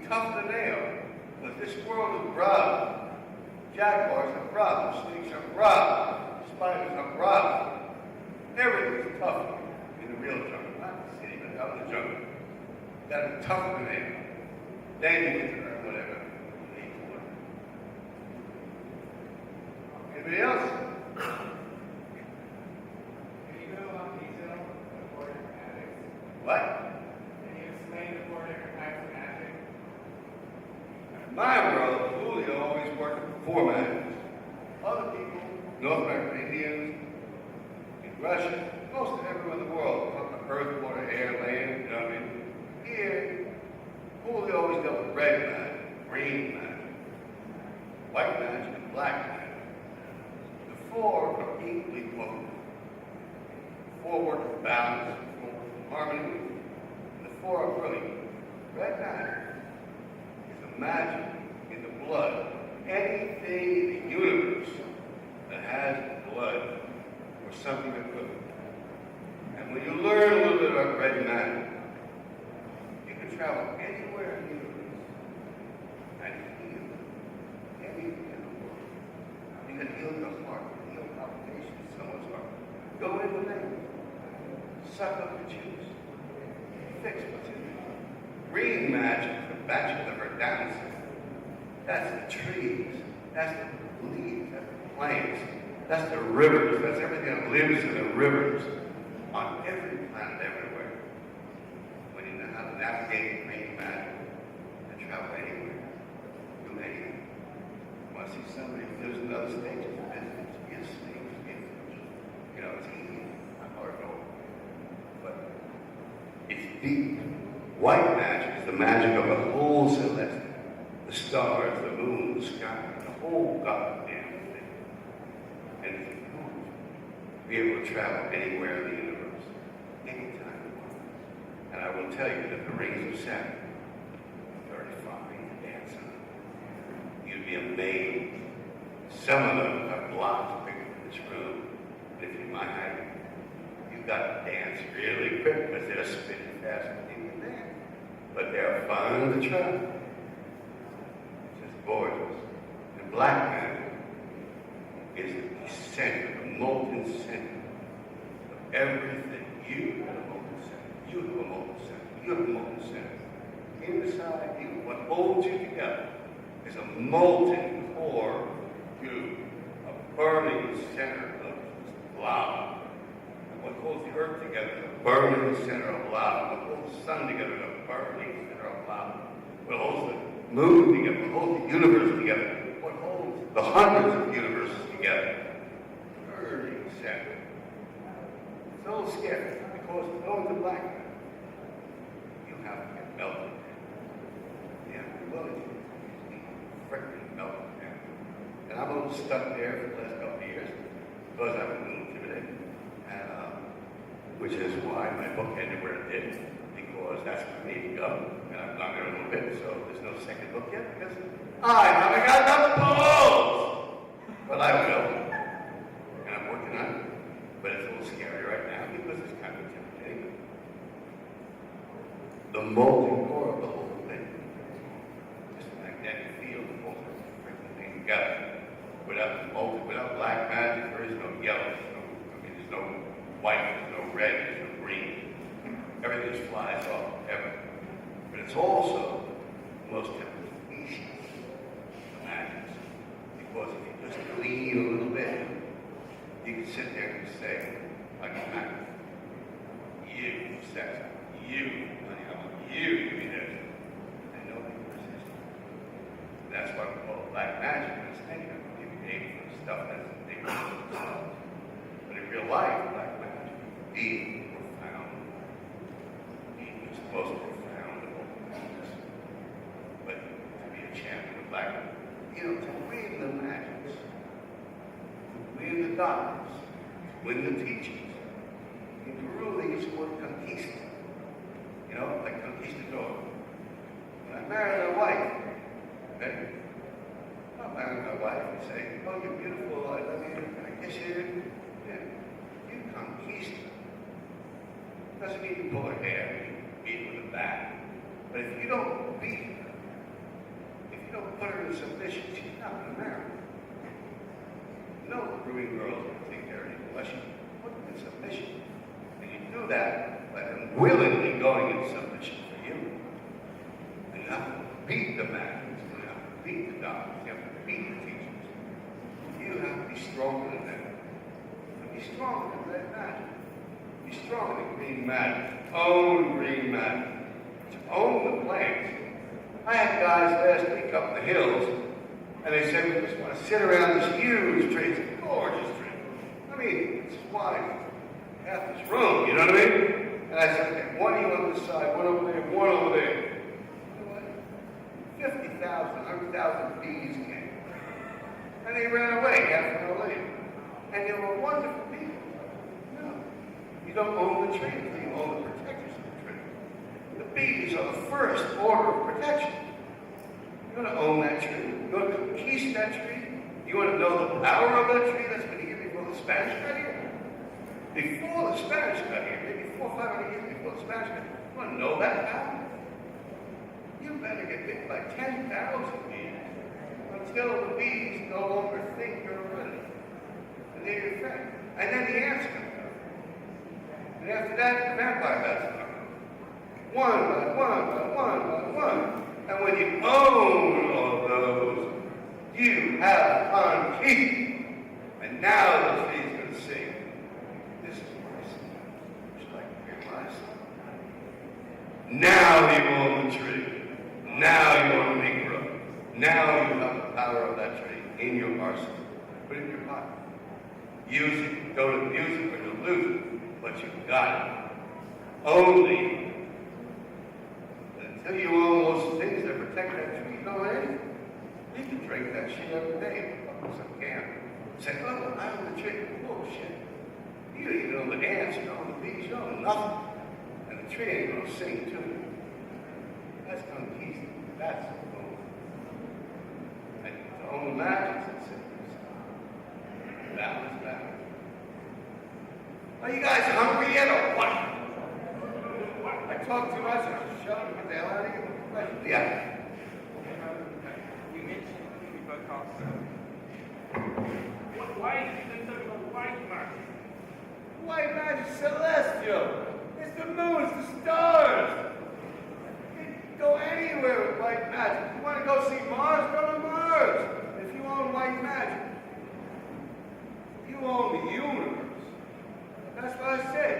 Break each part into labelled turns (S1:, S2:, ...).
S1: tough to nail. But this world is rough. Jaguars are rough. Snakes are rough. Spiders are rough. Everything's tough in the real jungle. Not the city, but out in the jungle. You gotta be tough to nail. Then you get to learn whatever you need to learn. Anybody else?
S2: Can you go on detail the 4 different magics?
S1: What?
S2: Can you explain the 4 different types of magic?
S1: In my world, Julio always worked for 4 magics. Other people, North American Indians, in Russia, most of everyone in the world, earth, water, air, land, you know what I mean? Here, Julio always dealt with red magic, green magic, white magic, and black magic. The 4 are equally potent. 4 work in balance, 4 work in harmony, and the 4 are brilliant. Red magic is a magic in the blood. Anything in the universe that has blood or something equivalent. And when you learn a little bit about red magic, you can travel anywhere in the universe and heal anything in the world. You can heal your heart, heal palpitations in someone's heart. Go in the name, suck up the juice, fix what's in there. Green magic, the magic of our dance. That's the trees, that's the leaves, that's the plants, that's the rivers, that's everything that lives in the rivers on every planet everywhere. When you know how to navigate green magic and travel anywhere, do anything. You want to see somebody who lives in other states of business, get snakes, get fish. You know, it's easy, not hard at all. But it's deep. White magic is the magic of the whole celestial. The stars, the moon, the sky, the whole goddamn thing. And it's important to be able to travel anywhere in the universe, anytime you want. And I will tell you that the rings of Saturn are very fine to dance on. You'd be amazed. Some of them are blocks bigger than this room. And if you're my height, you've got to dance really quick because they're spinning fast and you can dance. But they're fun to try. Gorgeous. And black magic is the center, the molten center of everything. You have a molten center. You have a molten center. You have a molten center. Inside you, what holds you together is a molten core you, a burning center of lava. And what holds the earth together is a burning center of lava. What holds the sun together is a burning center of lava. What holds the moon together, what holds the universe together, what holds the hundreds of universes together. Burning center. It's a little scary because going to black man, you have to get melted. You have to be willing to be freaking melted down. And I'm a little stuck there for the last couple of years because I'm a little intimidated. Which is why my book ended where it did. Because that's where I need to go. And I've gone there a little bit, so there's no second book yet because I haven't got enough polls. But I will. And I'm working on it. But it's a little scary right now because it's kind of intimidating. The molten core of the whole thing. Just a magnetic field that holds the freaking thing together. Without black magic, there is no yellow. There's no white, there's no red, there's no green. Everything just flies off, everything. But it's also the most typical species of magic. Because if you just glean a little bit, you can sit there and say, like a magnet, you, sex, you, honey, I want you to be this. And nobody can resist it. That's why we call it black magic. It's thinking of you aiming for stuff that's big themselves. But in real life, black magic, deep, profound, is the most profound of all things. But to be a champion of black, to win the magics, to win the doctors, to win the teachings. In Peru, they use the word conquista. Like conquistador. When I married my wife, okay? I married my wife and say, oh, you're beautiful, I love you, can I kiss you? Yeah. You conquista. Doesn't mean you pull her hair, you beat her with a bat. But if you don't beat her, her in submission, she's not going to marry. No Peruvian girl is going to take care of you unless you put them in submission. And you do that by them willingly going in submission for you. And you have to beat the masters, you have to beat the doctors, you have to beat the teachers. You have to be stronger than them. And be stronger than red magic. Be stronger than green magic. Own green magic. Own the plants. I had guys last week up in the hills, and they said, we just want to sit around this huge tree. It's a gorgeous tree. I mean, it's wide half this room, you know what I mean? And I said, okay, one of you on this side, one over there, one over there. You know what? 50,000, 100,000 bees came. And they ran away half an hour later. And they were wonderful people. No. You don't own the tree until you own the protectors of the tree. The bees are the first order of protection. You want to own that tree. You want to keep that tree. You want to know the power of that tree that's been here before the Spanish got here. Before the Spanish got here, maybe 400 or 500 years before the Spanish got here. You want to know that power? You better get bit by 10,000 bees until the bees no longer think you're a predator. And they're your friend. And then the ants come out. And after that, the vampire bats come out. One by one by one by one. And when you own all of those, you have on key. And now the tree's going to sing. This is mercy. Just like your life. Now you own the tree. Now you own the growth. Now you have the power of that tree in your arsenal. Put it in your pocket. Use it. Don't abuse it or you'll lose it. But you've got it. Only. Until you own those things that protect that tree, you don't own anything. You can drink that shit every day. Some can. Say, oh, I own the tree. Bullshit. You don't even own the ants, you don't own the bees, you don't own nothing. And the tree ain't gonna sing to you. That's uneasy. That's own. And to own magic, it's balance. Are you guys hungry yet or what? I talk too much and I'm shutting get the hell out of here. Yeah.
S3: You mentioned in the book also. Why is it so white magic?
S1: White magic celestial. It's the moon, it's the stars. You can go anywhere with white magic. If you want to go see Mars, go to Mars. If you own white magic, you own the universe. That's what I said.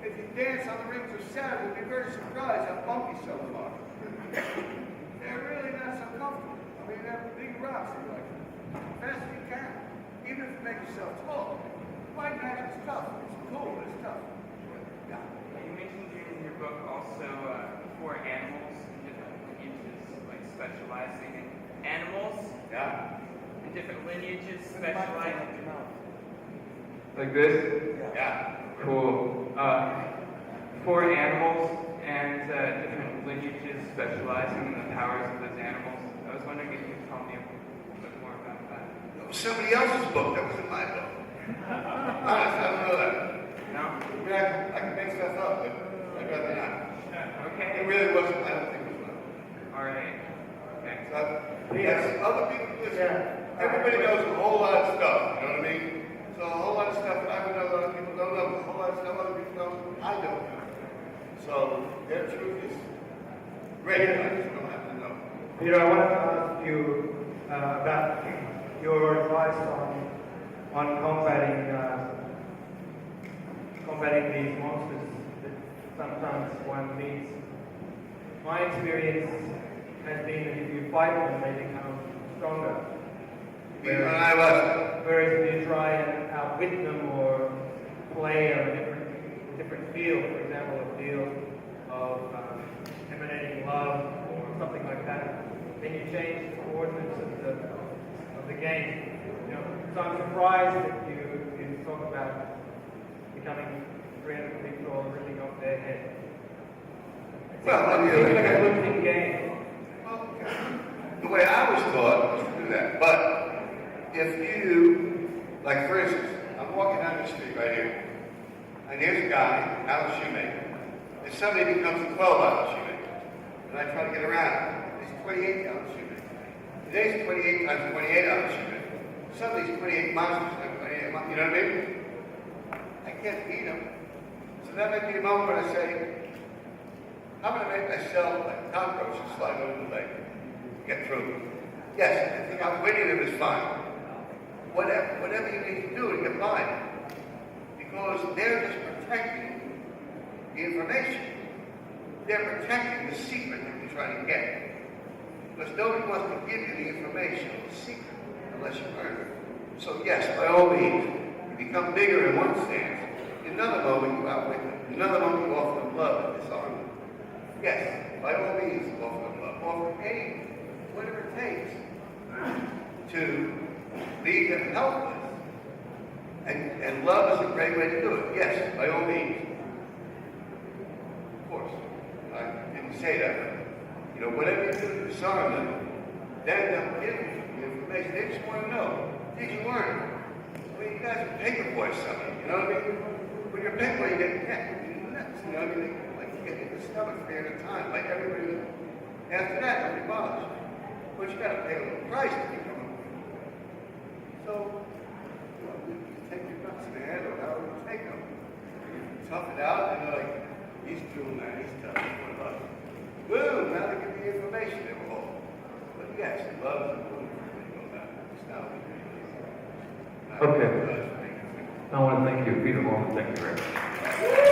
S1: If you dance on the rings of Saturn, you'll be very surprised how bumpy some of them are. They're really not so comfortable. I mean, they're big rocks. They're like, fast as you can. Even if you make yourself tall. White magic is tough. It's cool, but it's tough. Yeah.
S3: You mentioned in your book also for animals and different lineages, like specializing in animals.
S1: Yeah.
S3: And different lineages specializing.
S4: Like this?
S1: Yeah.
S4: Cool. For animals and different lineages specializing in the powers of those animals. I was wondering if you could tell me a little bit more about that.
S1: It was somebody else's book. That wasn't my book. Honest, I don't know that.
S3: No?
S1: I mean, I can make stuff up, but I'd rather not.
S3: Okay.
S1: It really wasn't. I don't think it was mine.
S3: All right. Okay.
S1: So, yes, other people listen. Everybody knows a whole lot of stuff. You know what I mean? So a whole lot of stuff that I would know, other people don't know. A whole lot of stuff other people know, I don't know. So their truth is great. I just don't have to know.
S2: Peter, I wanted to ask you about your advice on combating these monsters that sometimes one meets. My experience has been that if you fight them, they become stronger. Whereas if you try and outwit them or play a different field, for example, a field of emanating love or something like that, then you change the coordinates of the game. You know, so I'm surprised that you talk about becoming 300 feet tall and ripping off their head.
S1: Well,
S2: It's like a losing game.
S1: Well, the way I was taught was to do that. But if you, like for instance, I'm walking down the street right here, and here's a guy, out of shoemaker. If somebody becomes a 12-ounce shoemaker, and I try to get around him, he's a 28-ounce shoemaker. Today's 28 times 28 hours shipping. Some of these 28 monsters have 28 monsters, you know what I mean? I can't eat them. So that might be a moment when I say, how am I going to make myself like cockroaches slide over the leg? Get through. Yes, I think outwitting them is fine. Whatever you need to do to get by. Because they're just protecting the information. They're protecting the secret that you're trying to get. Because nobody wants to give you the information or the secret unless you learn it. So yes, by all means, you become bigger in one stance. In another moment, you outwit them. In another moment, you offer them love and disarm them. Yes, by all means, offer them love. Offer aid, whatever it takes, to leave them helpless. And love is a great way to do it. Yes, by all means. Of course. I didn't say that. You know, whatever you do to disarm them, then they'll give you the information. They just want to know, did you learn it? I mean, you guys are paper boys, something, you know what I mean? When you're a paper boy, you get neck, nuts, you know what I mean? Like, you get hit in the stomach 300 times, like everybody. After that, nobody bothers you. But you got to pay a little price to become a paper boy. So, you know, you take your nuts in the hand, or however you take them. You tough it out, and you're like, he's doing that, he's tough, what about it? Boom, now they give the information they were holding. But yes, love is important for you to go back. It's not what
S5: Okay. I want to thank you, Peter Gorman. Thank you very much.